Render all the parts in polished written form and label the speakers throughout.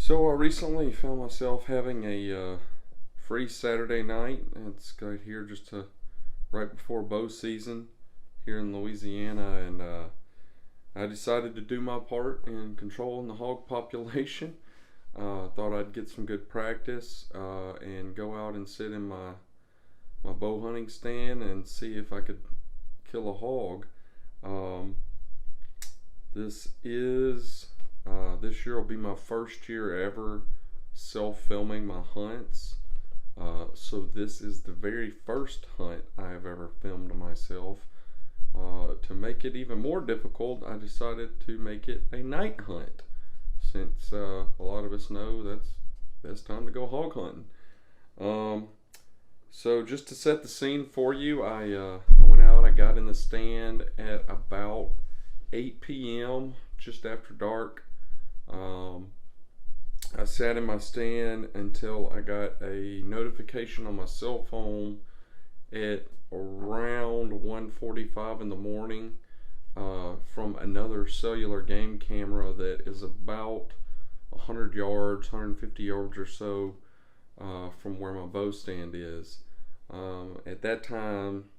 Speaker 1: So I recently found myself having a free Saturday night. It's got here just right before bow season here in Louisiana, and I decided to do my part in controlling the hog population. Thought I'd get some good practice and go out and sit in my bow hunting stand and see if I could kill a hog. Um, this is this year will be my first year ever self-filming my hunts. So this is the very first hunt I have ever filmed myself. To make it even more difficult, I decided to make it a night hunt, since a lot of us know that's the best time to go hog hunting. So just to set the scene for you, I went out. I got in the stand at about 8 p.m. just after dark. I sat in my stand until I got a notification on my cell phone at around 1:45 in the morning from another cellular game camera that is about 100 yards, 150 yards or so from where my bow stand is. At that time,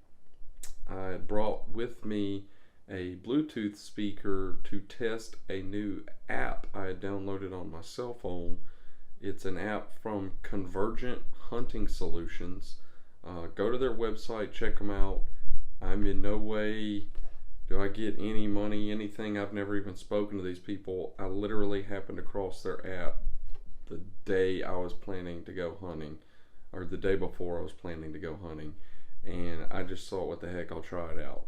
Speaker 1: I brought with me a Bluetooth speaker to test a new app I had downloaded on my cell phone. It's an app from Convergent Hunting Solutions. Go to their website, check them out. I'm in no way do I get any money, anything. I've never even spoken to these people. I literally happened across their app the day I was planning to go hunting, or the day before I was planning to go hunting, and I just thought, what the heck, I'll try it out.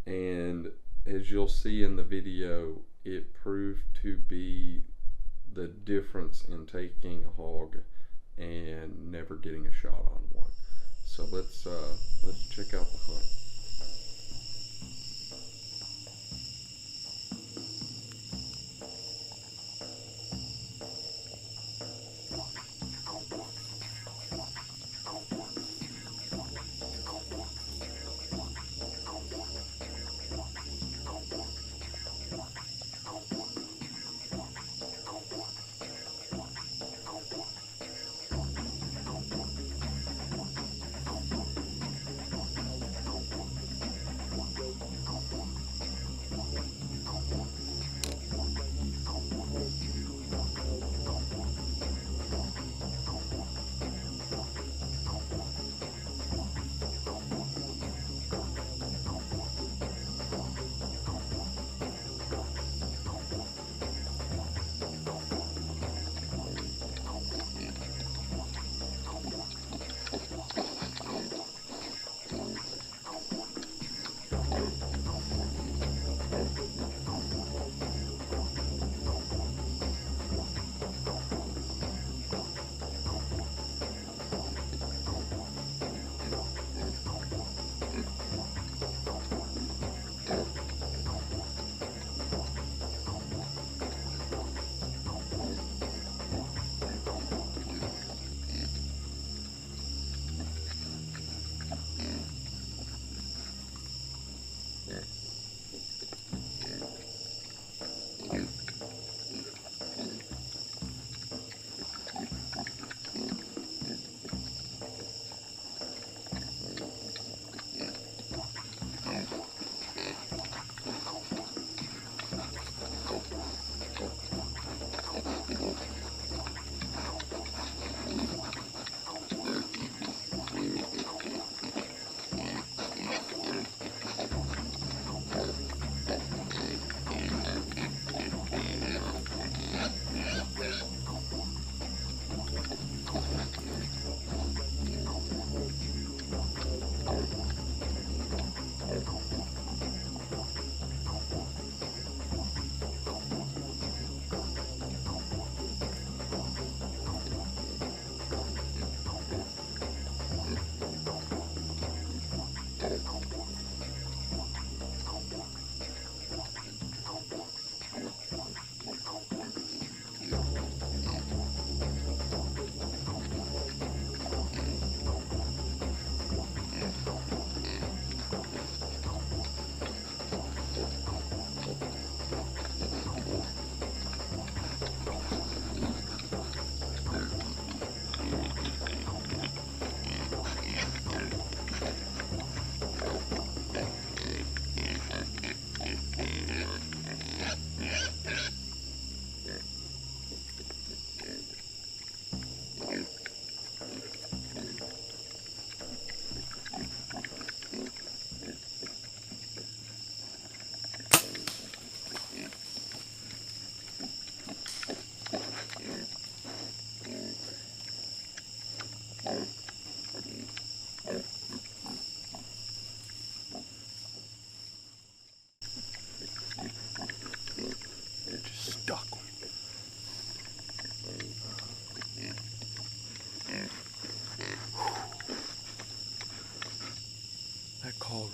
Speaker 1: And as you'll see in the video, it proved to be the difference in taking a hog and never getting a shot on one. So let's check out the hunt.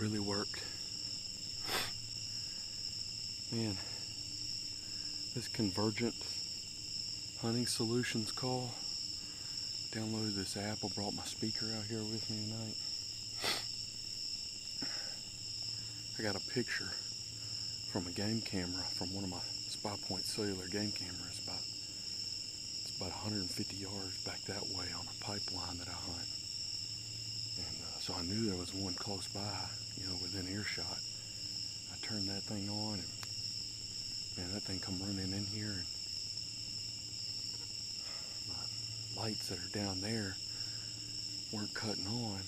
Speaker 1: really worked. Man, this Convergent Hunting Solutions call. Downloaded this app. I brought my speaker out here with me tonight. I got a picture from a game camera, from one of my Spy Point cellular game cameras. It's about 150 yards back that way on a pipeline that I hunt. And so I knew there was one close by, you know, within earshot. I turned that thing on, and man, that thing come running in here, and my lights that are down there weren't cutting on.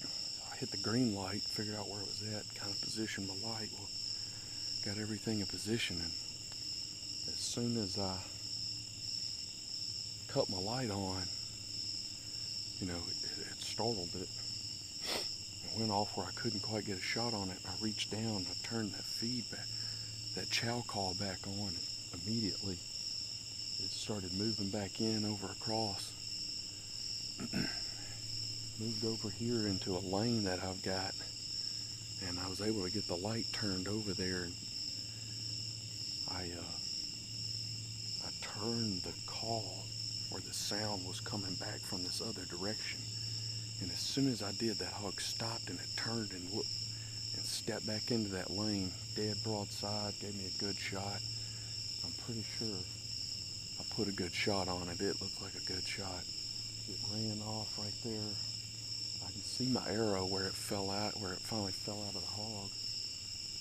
Speaker 1: So I hit the green light, figured out where it was at, kind of positioned my light. Well, got everything in position, and as soon as I cut my light on, you know, it startled it. It went off where I couldn't quite get a shot on it. I reached down, I turned that feedback, that chow call back on, and immediately it started moving back in over across. Moved over here into a lane that I've got, and I was able to get the light turned over there. And I turned the call where the sound was coming back from this other direction. And as soon as I did, that hog stopped, and it turned and looked and stepped back into that lane, dead broadside, gave me a good shot. I'm pretty sure I put a good shot on it. It looked like a good shot. It ran off right there. I can see my arrow where it fell out, where it finally fell out of the hog.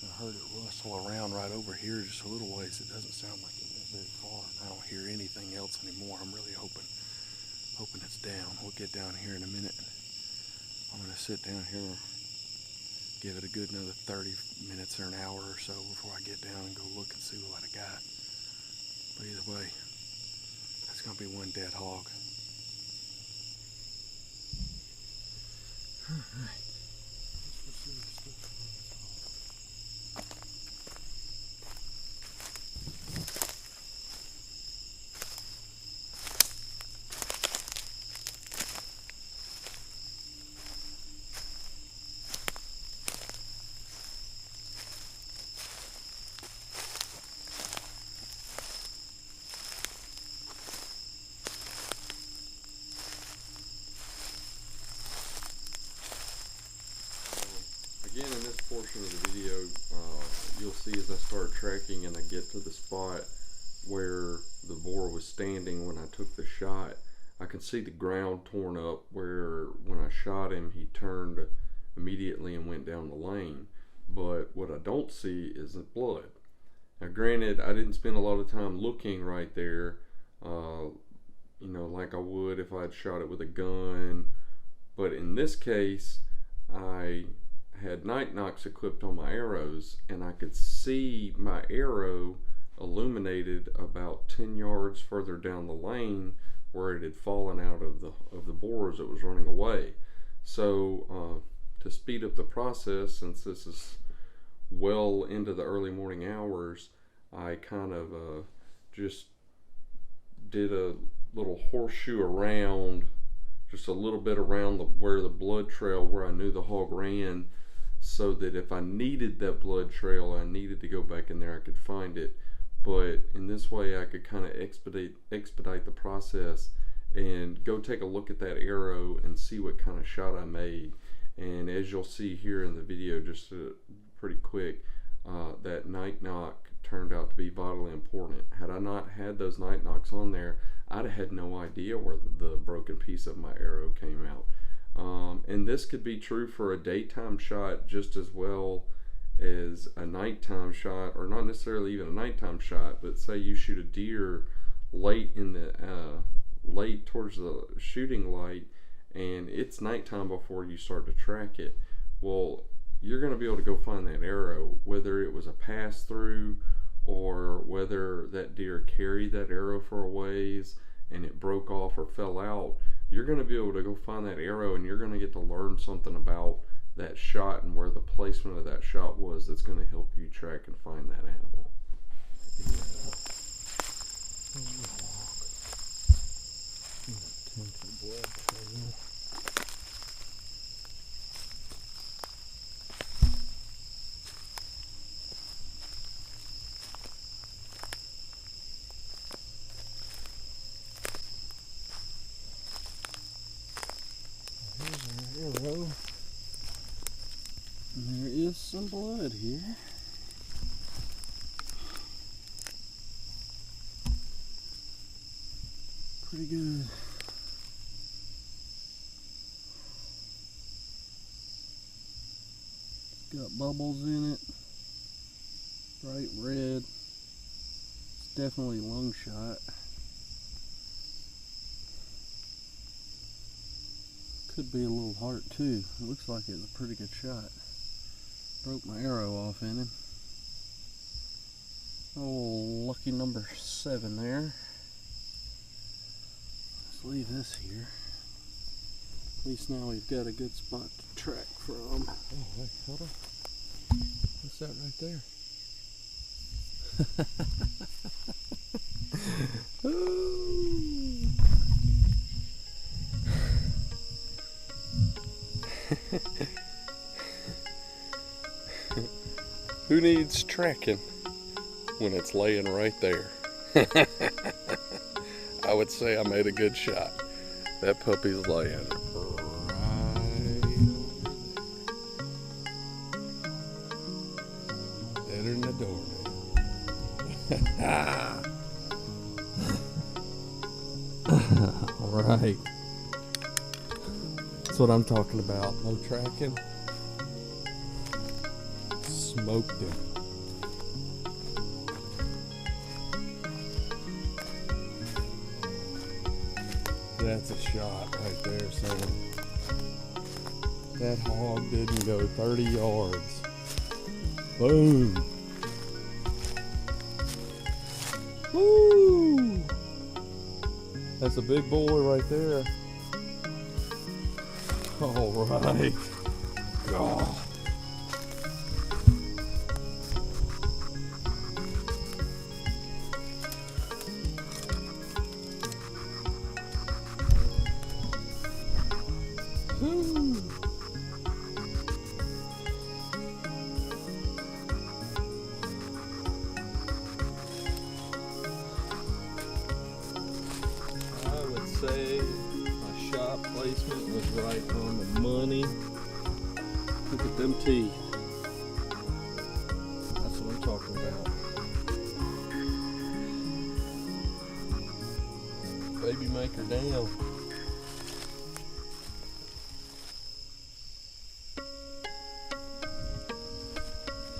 Speaker 1: I heard it rustle around right over here just a little ways. It doesn't sound like it went very far. I don't hear anything else anymore. I'm really hoping it's down. We'll get down here in a minute. I'm gonna sit down here, give it a good another 30 minutes or an hour or so before I get down and go look and see what I got. But either way, that's gonna be one dead hog. All right. Again, in this portion of the video, you'll see as I start tracking and I get to the spot where the boar was standing when I took the shot, I can see the ground torn up where when I shot him, he turned immediately and went down the lane. But what I don't see is the blood. Now granted, I didn't spend a lot of time looking right there, you know, like I would if I had shot it with a gun. But in this case, I had night nocks equipped on my arrows, and I could see my arrow illuminated about 10 yards further down the lane where it had fallen out of the boar as it was running away. So to speed up the process, since this is well into the early morning hours, I kind of just did a little horseshoe around, just a little bit around where the blood trail, where I knew the hog ran, so that if I needed that blood trail, I needed to go back in there, I could find it. But in this way, I could kind of expedite the process and go take a look at that arrow and see what kind of shot I made. And as you'll see here in the video, just pretty quick, that night knock turned out to be vitally important. Had I not had those night knocks on there, I'd have had no idea where the broken piece of my arrow came out. And this could be true for a daytime shot just as well as a nighttime shot, or not necessarily even a nighttime shot, but say you shoot a deer late towards the shooting light and it's nighttime before you start to track it. Well, you're going to be able to go find that arrow, whether it was a pass through or whether that deer carried that arrow for a ways and it broke off or fell out. You're going to be able to go find that arrow, and you're going to get to learn something about that shot and where the placement of that shot was that's going to help you track and find that animal.
Speaker 2: some blood here. Pretty good. Got bubbles in it. Bright red. It's definitely lung shot. Could be a little heart too. It looks like it's a pretty good shot. Broke my arrow off in him. Oh, lucky number 7 there. Let's leave this here. At least now we've got a good spot to track from. Oh, wait, hold on. What's that right there?
Speaker 1: Who needs tracking when it's laying right there? I would say I made a good shot. That puppy's laying right over there. Better than the door, man.
Speaker 2: All right. That's what I'm talking about. No tracking. Smoked him. That's a shot right there, son. That hog didn't go 30 yards. Boom. Woo! That's a big boy right there. All right. God. I would say my shot placement was right on the money. Look at them teeth. That's what I'm talking about. Baby maker down.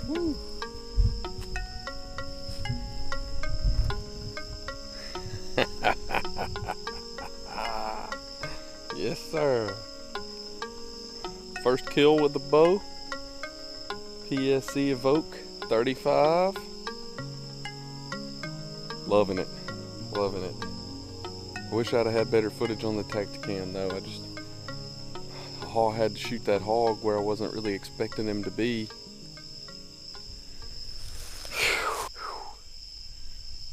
Speaker 2: Woo.
Speaker 1: Yes, sir. First kill with the bow. PSC Evoke 35. Loving it. Loving it. I wish I'd have had better footage on the Tacticam though. I had to shoot that hog where I wasn't really expecting him to be.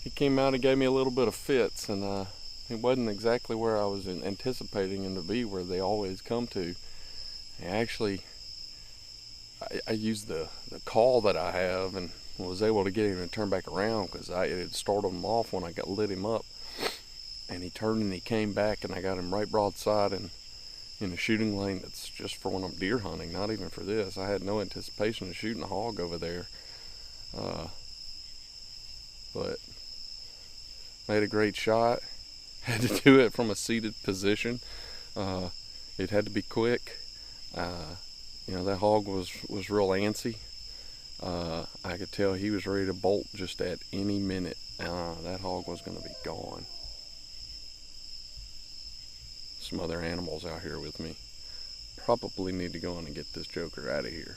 Speaker 1: He came out and gave me a little bit of fits, and it wasn't exactly where I was anticipating him to be, where they always come to. And actually, I used the call that I have and was able to get him to turn back around, because it had started him off when I lit him up. And he turned and he came back, and I got him right broadside and in a shooting lane that's just for when I'm deer hunting, not even for this. I had no anticipation of shooting a hog over there. But made a great shot. Had to do it from a seated position. It had to be quick. You know, that hog was real antsy. I could tell he was ready to bolt just at any minute. That hog was going to be gone. Some other animals out here with me. Probably need to go in and get this joker out of here.